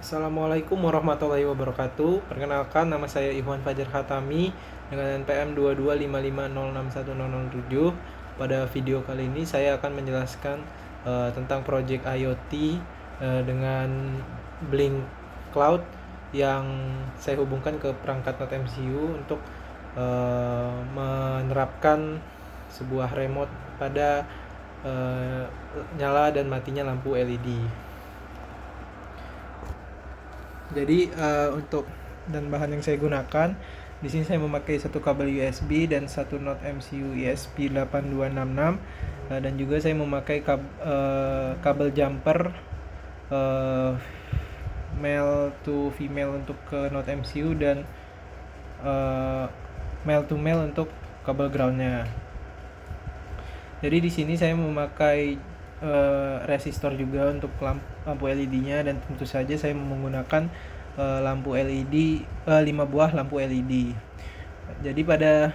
Assalamualaikum warahmatullahi wabarakatuh. Perkenalkan, nama saya Ikhwan Fajar Khatami dengan NPM 2255061007. Pada video kali ini saya akan menjelaskan tentang project IoT dengan Blink Cloud yang saya hubungkan ke perangkat Node MCU untuk menerapkan sebuah remote pada nyala dan matinya lampu LED. Jadi untuk dan bahan yang saya gunakan di sini saya memakai satu kabel USB dan satu Node MCU ESP8266 dan juga saya memakai kabel jumper male to female untuk ke Node MCU dan male to male untuk kabel groundnya. Jadi di sini saya memakai resistor juga untuk lampu LED-nya, dan tentu saja saya menggunakan lampu LED 5 buah lampu LED. Jadi pada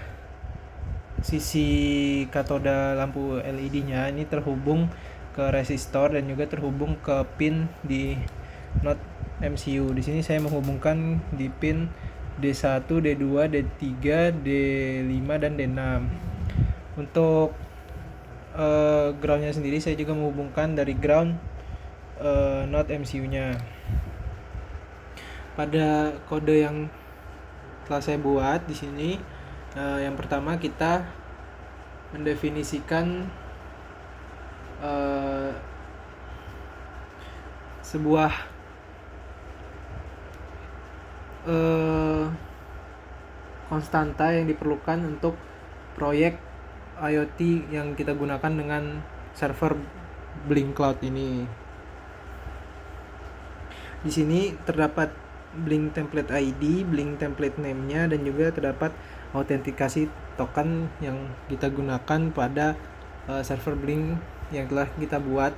sisi katoda lampu LED-nya ini terhubung ke resistor dan juga terhubung ke pin di Node MCU. Di sini saya menghubungkan di pin D1, D2, D3, D5 dan D6. Untuk groundnya sendiri saya juga menghubungkan dari ground Node MCU-nya. Pada kode yang telah saya buat di sini, yang pertama kita mendefinisikan sebuah konstanta yang diperlukan untuk proyek IoT yang kita gunakan dengan server Blink Cloud ini. Di sini terdapat Blink template ID, Blink template name-nya, dan juga terdapat autentikasi token yang kita gunakan pada server Blink yang telah kita buat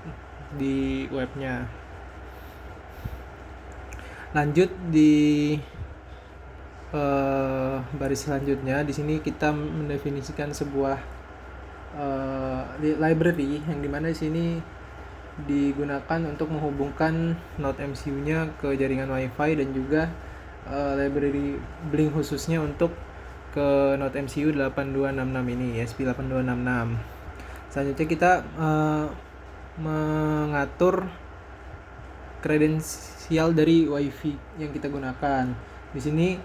di webnya. Lanjut di baris selanjutnya, di sini kita mendefinisikan sebuah library yang dimana di sini digunakan untuk menghubungkan Node MCU-nya ke jaringan WiFi, dan juga library Blink khususnya untuk ke Node MCU 8266 ini, ESP8266. Selanjutnya kita mengatur kredensial dari WiFi yang kita gunakan. Di sini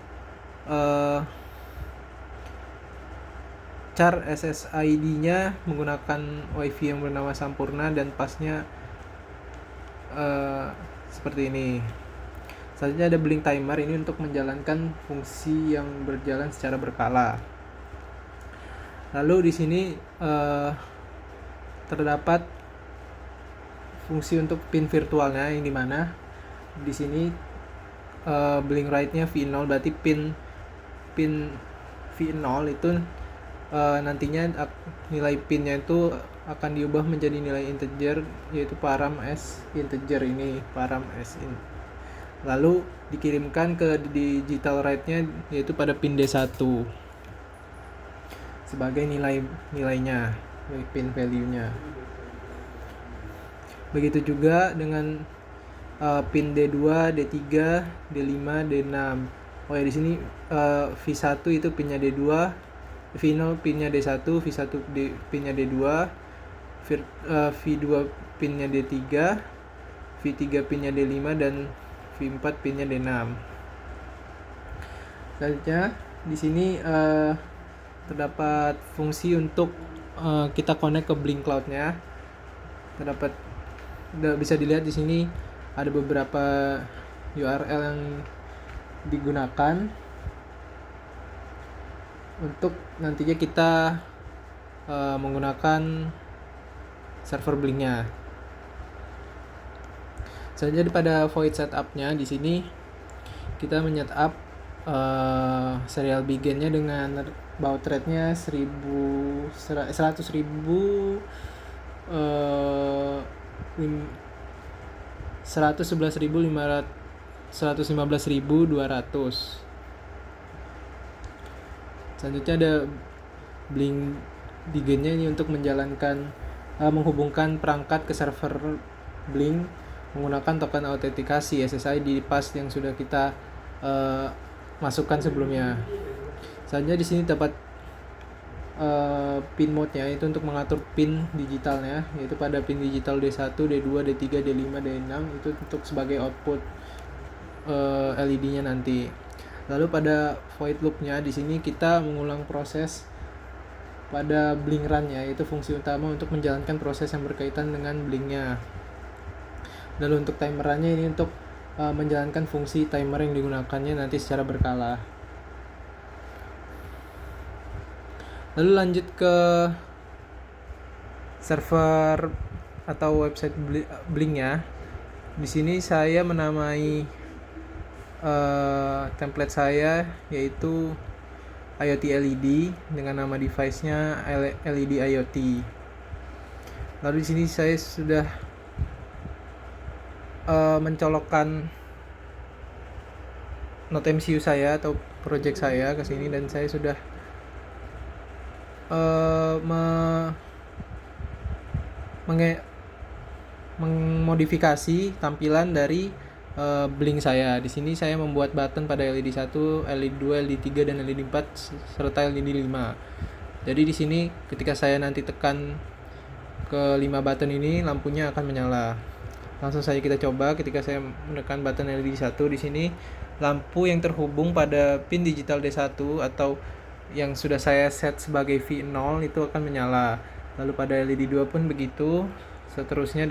char SSID-nya menggunakan WiFi yang bernama Sampurna dan pasnya seperti ini. Selanjutnya ada Blink timer, ini untuk menjalankan fungsi yang berjalan secara berkala. Lalu di sini terdapat fungsi untuk pin virtualnya, yang dimana di sini Blink write-nya V0, berarti pin V0 itu nantinya nilai pinnya itu akan diubah menjadi nilai integer, yaitu param s integer ini, param s in. Lalu dikirimkan ke digital write-nya, yaitu pada pin D1 sebagai nilainya, pin value-nya. Begitu juga dengan pin D2, D3, D5, D6. Oh ya, di sini V1 itu pinnya D2, V0 pinnya D1, V1 pinnya D2, V2 pinnya D3, V3 pinnya D5, dan V4 pinnya D6. Selanjutnya di sini terdapat fungsi untuk kita connect ke Blink Cloud-nya. Bisa dilihat di sini ada beberapa URL yang digunakan untuk nantinya kita menggunakan server Blink-nya. Selanjutnya pada void setup-nya, di sini kita menyetup serial begin-nya dengan baud rate-nya 100.000 111.200. Selanjutnya ada Blink begin-nya ini untuk menjalankan menghubungkan perangkat ke server Blink menggunakan token autentikasi SSID pas yang sudah kita masukkan sebelumnya. Selanjutnya di sini dapat pin mode-nya, itu untuk mengatur pin digitalnya, yaitu pada pin digital D1, D2, D3, D5, D6 itu untuk sebagai output LED-nya nanti. Lalu pada void loop-nya di sini kita mengulang proses pada blink run-nya, yaitu fungsi utama untuk menjalankan proses yang berkaitan dengan blink-nya. Lalu untuk timerannya ini untuk menjalankan fungsi timer yang digunakannya nanti secara berkala. Lalu lanjut ke server atau website Blink-nya. Di sini saya menamai template saya yaitu IoT LED dengan nama device-nya LED IoT. Lalu di sini saya sudah mencolokkan Node MCU saya atau project saya ke sini, dan saya sudah memodifikasi tampilan dari Blink saya. Di sini saya membuat button pada LED 1, LED 2, LED 3 dan LED 4 serta LED 5. Jadi di sini ketika saya nanti tekan ke 5 button ini, lampunya akan menyala. Langsung saja kita coba. Ketika saya menekan button LED 1, di sini lampu yang terhubung pada pin digital D1 atau yang sudah saya set sebagai V0 itu akan menyala. Lalu pada LED 2 pun begitu, seterusnya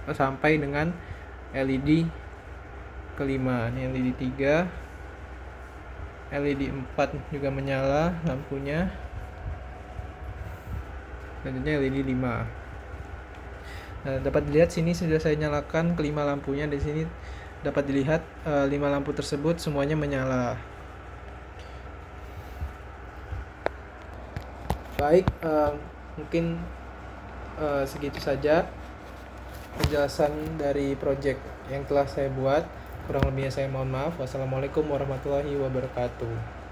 sampai dengan LED kelima. Ini LED 3, LED 4 juga menyala lampunya. Selanjutnya LED 5. Nah, dapat dilihat sini sudah saya nyalakan kelima lampunya. Di sini dapat dilihat 5 lampu tersebut semuanya menyala. Baik, mungkin segitu saja penjelasan dari project yang telah saya buat. Kurang lebihnya saya mohon maaf. Wassalamualaikum warahmatullahi wabarakatuh.